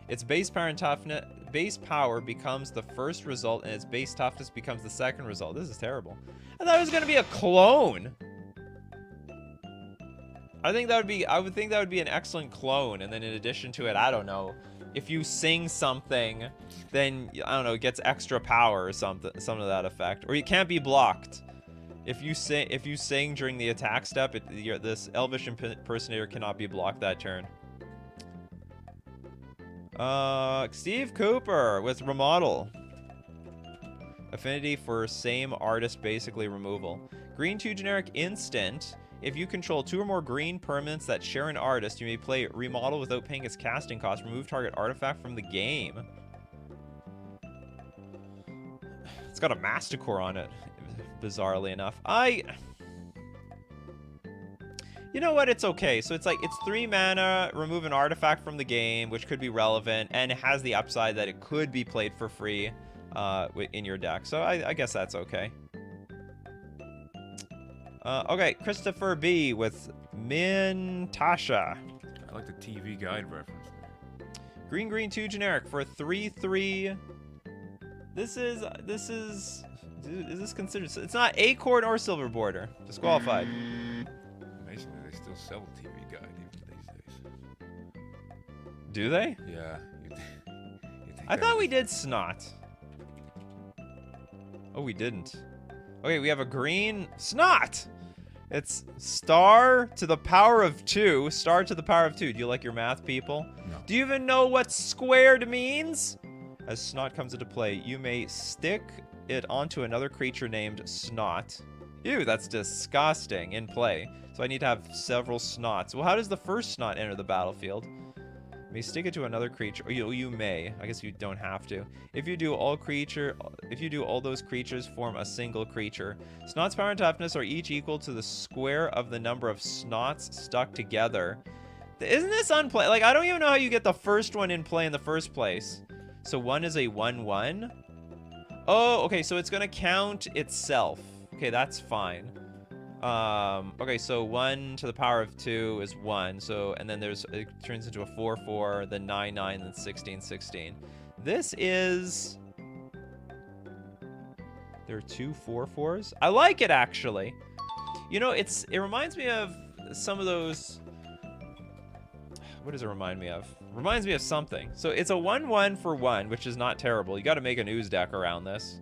Its base power becomes the first result, and its base toughness becomes the second result. This is terrible. I thought it was gonna be a clone. I would think that would be an excellent clone, and then in addition to it, I don't know. If you sing something, then I don't know, it gets extra power or something of that effect. Or you can't be blocked. If you sing during the attack step, this Elvish Impersonator cannot be blocked that turn. Steve Cooper with Remodel. Affinity for same artist, basically removal. Green 2 generic instant. If you control 2 or more green permanents that share an artist, you may play Remodel without paying its casting cost. Remove target artifact from the game. It's got a Masticore on it, bizarrely enough. You know what? It's okay. So it's 3 mana, remove an artifact from the game, which could be relevant, and it has the upside that it could be played for free in your deck. So I guess that's okay. Okay, Christopher B with Mintasha. I like the TV guide reference there. Green 2 generic for 3/3. Is this considered? It's not Acorn or Silver Border. Disqualified. Amazingly, they still sell TV guide even these days. Do they? Yeah. I thought we did Snot. Oh, we didn't. Okay, we have a green Snot. It's star to the power of 2. Star to the power of 2. Do you like your math, people? No. Do you even know what squared means? As Snot comes into play, you may stick it onto another creature named Snot. Ew, that's disgusting in play. So I need to have several Snots. Well, how does the first Snot enter the battlefield? You may stick it to another creature. Oh, you may. I guess you don't have to. If you do all those creatures form a single creature. Snot's power and toughness are each equal to the square of the number of Snots stuck together. Isn't this unplay? Like, I don't even know how you get the first one in play in the first place. So 1 is a 1/1. Oh, okay, so it's gonna count itself. Okay, that's fine. Okay, so 1 to the power of 2 is 1. So, and then it turns into a 4/4, then 9/9, then 16/16. This is... There are 2 4/4s. I like it, actually. You know, it reminds me of some of those... What does it remind me of? Reminds me of something. So it's a 1/1 for 1, which is not terrible. You got to make an ooze deck around this.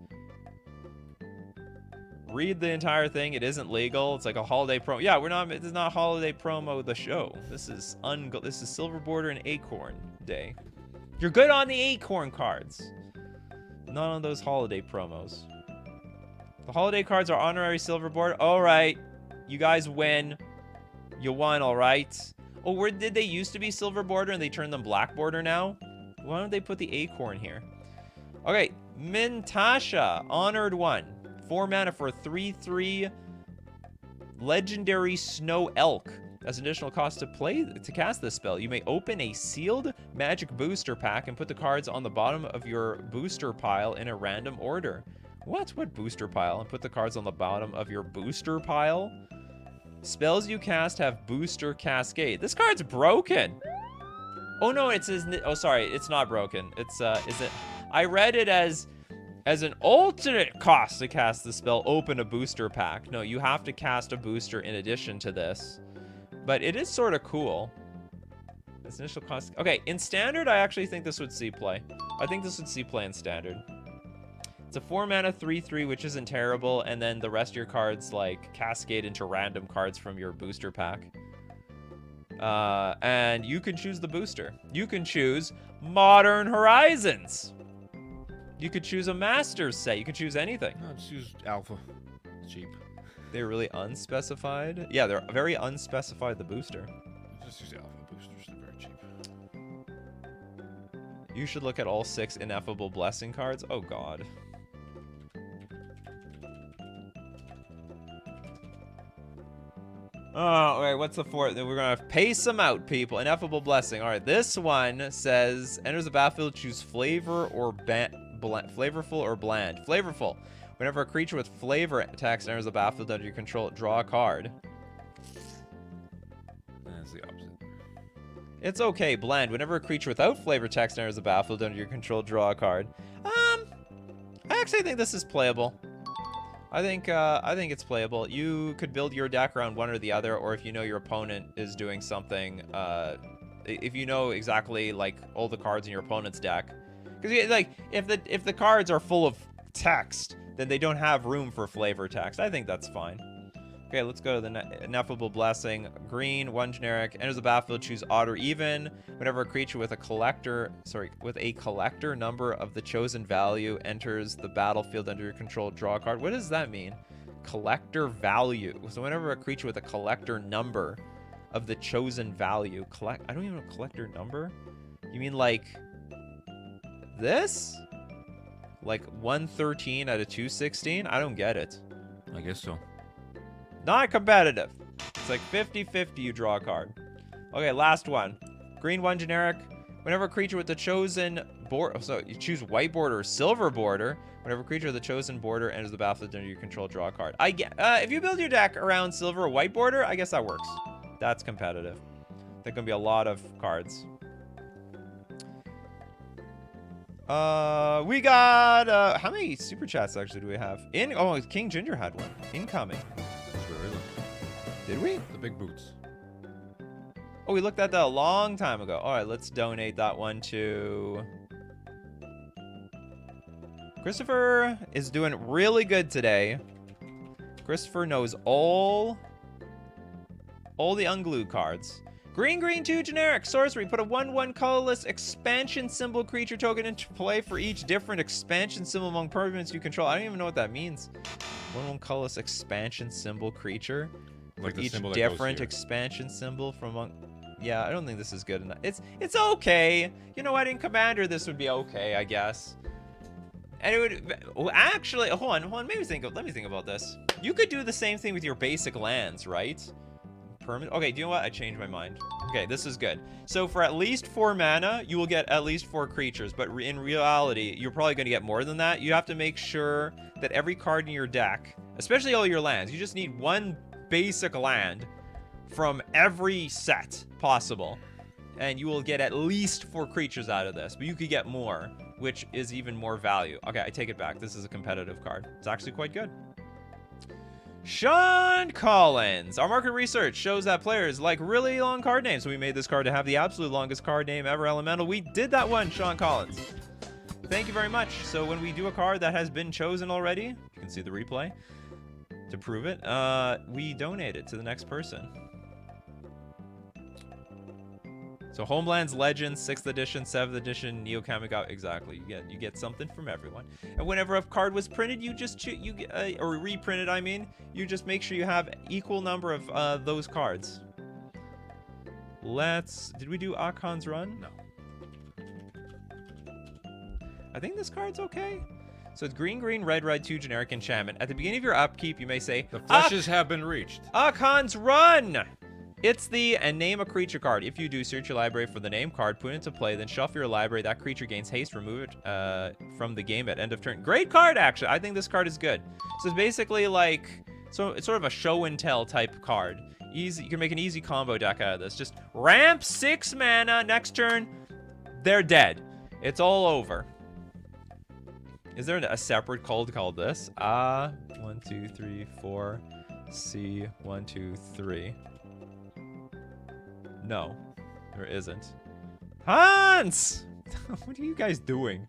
Read the entire thing. It isn't legal. It's like a holiday promo. Yeah, this is not holiday promo the show. This is Silver Border and Acorn Day. You're good on the Acorn cards. Not on those holiday promos. The holiday cards are honorary Silver Border. All right. You guys win. You won, all right. Oh, where did they used to be Silver Border and they turned them Black Border now? Why don't they put the Acorn here? Okay, Mintasha, Honored 1. 4 mana for a 3/3 Legendary Snow Elk. As an additional cost to cast this spell, you may open a sealed magic booster pack and put the cards on the bottom of your booster pile in a random order. What? What booster pile? And put the cards on the bottom of your booster pile? Spells you cast have booster cascade. This card's broken. Oh no, it says, oh sorry, it's not broken. It's I read it as an alternate cost to cast the spell, open a booster pack. No, you have to cast a booster in addition to this. But it is sort of cool. Its initial cost. Okay, in standard, I actually think this would see play. I think this would see play in standard. It's a 4 mana 3/3, which isn't terrible, and then the rest of your cards like cascade into random cards from your booster pack. And you can choose the booster. You can choose Modern Horizons. You could choose a Masters set. You could choose anything. No, just use Alpha. It's cheap. They're really unspecified. Yeah, they're very unspecified, the booster. Just use Alpha boosters. They're very cheap. You should look at all 6 Ineffable Blessing cards. Oh, God. Oh, okay, what's the 4th? We're going to pace them out, people. Ineffable Blessing. All right, this one says, enters the battlefield, choose flavor or flavorful or bland. Flavorful. Whenever a creature with flavor attacks enters the battlefield under your control, draw a card. That's the opposite. It's okay. Bland. Whenever a creature without flavor attacks enters the battlefield under your control, draw a card. I actually think this is playable. I think it's playable. You could build your deck around one or the other, or if you know your opponent is doing something, if you know exactly like all the cards in your opponent's deck, because like if the cards are full of text, then they don't have room for flavor text. I think that's fine. Okay, let's go to the Ineffable Blessing. Green, 1 generic. Enters the battlefield, choose odd or even. Whenever a creature with a collector number of the chosen value enters the battlefield under your control, draw a card. What does that mean? Collector value. So whenever a creature with a collector number of the chosen value, I don't even know collector number. You mean like this? Like 113 out of 216? I don't get it. I guess so. Not competitive. It's like 50-50 you draw a card. Okay, last one. Green, 1 generic. Whenever a creature with the chosen border... So you choose white border or silver border. Whenever a creature with the chosen border enters the battlefield under your control, draw a card. I get... if you build your deck around silver or white border, I guess that works. That's competitive. There's going to be a lot of cards. We got... how many super chats actually do we have? Oh, King Ginger had one. Incoming. Did we? The big boots. Oh, we looked at that a long time ago. All right, let's donate that one to... Christopher is doing really good today. Christopher knows all all the unglued cards. Green, green, 2 generic. Sorcery. Put a 1/1 colorless expansion symbol creature token into play for each different expansion symbol among permanents you control. I don't even know what that means. 1/1 colorless expansion symbol creature. Like for the each symbol that different goes here. expansion symbol from among... Yeah, I don't think this is good enough. It's okay. You know what? In Commander, this would be okay, I guess. And it would... Oh, actually, hold on. Let me think about this. You could do the same thing with your basic lands, right? Permanent. Okay, do you know what? I changed my mind. Okay, this is good. So for at least 4 mana, you will get at least 4 creatures. But in reality, you're probably going to get more than that. You have to make sure that every card in your deck, especially all your lands, you just need 1 basic land from every set possible. And you will get at least 4 creatures out of this. But you could get more, which is even more value. Okay, I take it back. This is a competitive card. It's actually quite good. Sean Collins. Our market research shows that players like really long card names. So we made this card to have the absolute longest card name ever, Elemental. We did that one, Sean Collins. Thank you very much. So when we do a card that has been chosen already, you can see the replay to prove it, we donate it to the next person. So Homelands Legends, 6th edition, 7th edition, Neo Kamigawa, exactly. You get something from everyone. And whenever a card was printed, you just or reprinted, I mean, you just make sure you have equal number of those cards. Did we do Akon's Run? No. I think this card's okay. So it's green, green, red, red, 2 generic enchantment. At the beginning of your upkeep, you may say, The fleshes have been reached. Akon's Run! It's the and name a creature card. If you do, search your library for the name card, put it into play, then shuffle your library. That creature gains haste. Remove it from the game at end of turn. Great card, actually. I think this card is good. So it's basically like, so it's sort of a show and tell type card. Easy. You can make an easy combo deck out of this. Just ramp 6 mana. Next turn, they're dead. It's all over. Is there a separate card called this? 1, 2, 3, 4. C 1, 2, 3. No, there isn't. Hans! What are you guys doing?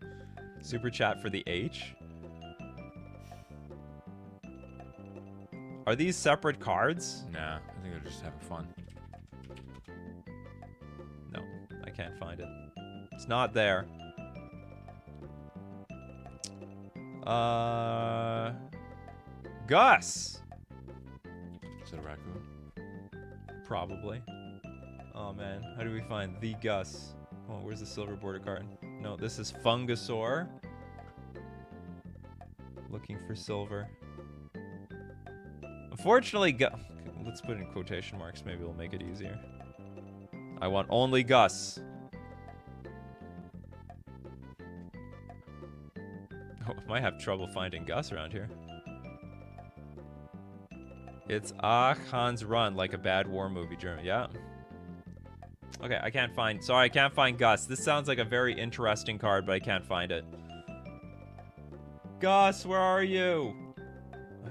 Super chat for the H? Are these separate cards? Nah, I think they're just having fun. No, I can't find it. It's not there. Gus! Is it a raccoon? Probably. Oh man, how do we find the Gus? Oh, where's the silver border card? No, this is Fungasaur. Looking for silver. Unfortunately, okay, let's put in quotation marks. Maybe it'll make it easier. I want only Gus. Oh, I might have trouble finding Gus around here. It's Hans Run, like a bad war movie, German. Yeah. Okay, I can't find... Sorry, I can't find Gus. This sounds like a very interesting card, but I can't find it. Gus, where are you?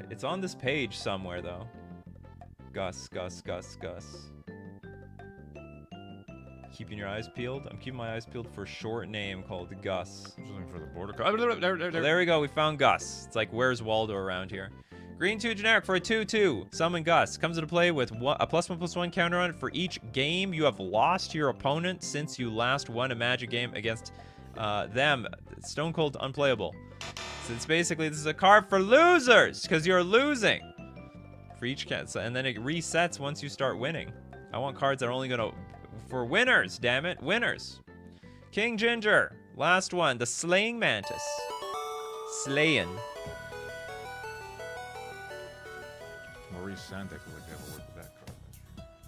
It's on this page somewhere, though. Gus, Gus, Gus, Gus. Keeping your eyes peeled? I'm keeping my eyes peeled for a short name called Gus. I'm just looking for the border card. There we go. We found Gus. It's like, where's Waldo around here? Green 2 generic for a 2/2. Summon Gus. Comes into play with a +1/+1 counter on it for each game you have lost to your opponent since you last won a Magic game against them. Stone Cold unplayable. So it's basically, this is a card for losers, because you're losing. For each cat, and then it resets once you start winning. I want cards that are only gonna, for winners, damn it, winners. King Ginger, last one, the Slaying Mantis. Slayin'. Maurice Sandick would like to have a word with that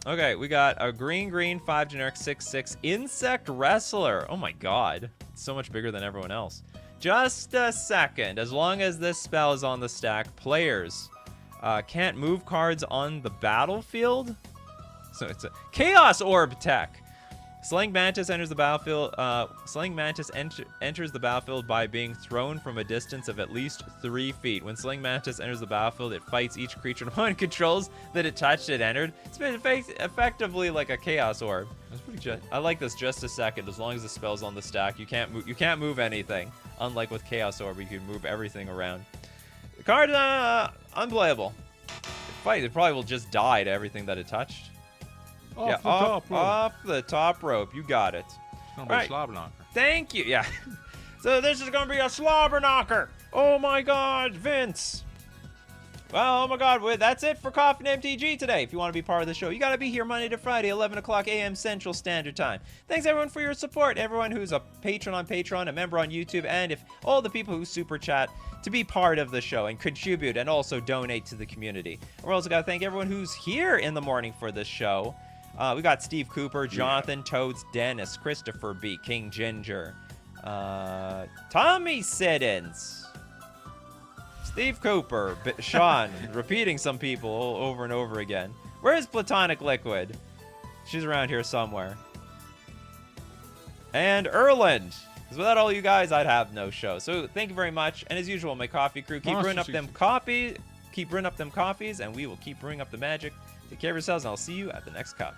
card. Okay, we got a green 5 generic 6/6 Insect Wrestler. Oh my god. It's so much bigger than everyone else. Just a second. As long as this spell is on the stack, players can't move cards on the battlefield. So it's a Chaos Orb tech. Slaying Mantis enters the battlefield. Slaying Mantis enters the battlefield by being thrown from a distance of at least 3 feet. When Slaying Mantis enters the battlefield, it fights each creature no one controls that it touched it entered. It's been effectively like a Chaos Orb. That's pretty good. I like this. Just a second. As long as the spell's on the stack, you can't move anything. Unlike with Chaos Orb, you can move everything around. The card unplayable. It probably will just die to everything that it touched. Off the top rope. Off the top rope. You got it. It's gonna be Right. a slobber knocker. Thank you. Yeah. So this is going to be a slobber knocker. Oh my God, Vince. Well, oh my God, that's it for Coffee and MTG today. If you want to be part of the show, you got to be here Monday to Friday, 11 o'clock a.m. Central Standard Time. Thanks, everyone, for your support. Everyone who's a patron on Patreon, a member on YouTube, and if all the people who super chat to be part of the show and contribute and also donate to the community. We're also got to thank everyone who's here in the morning for this show. We got Steve Cooper, Jonathan, Toads, Dennis, Christopher B, King Ginger, Tommy Siddons, Steve Cooper, Sean, repeating some people over and over again. Where's Platonic Liquid? She's around here somewhere. And Erland. Because without all you guys, I'd have no show. So thank you very much. And as usual, my coffee crew, keep brewing up them coffees, and we will keep brewing up the magic. Take care of yourselves, and I'll see you at the next cup.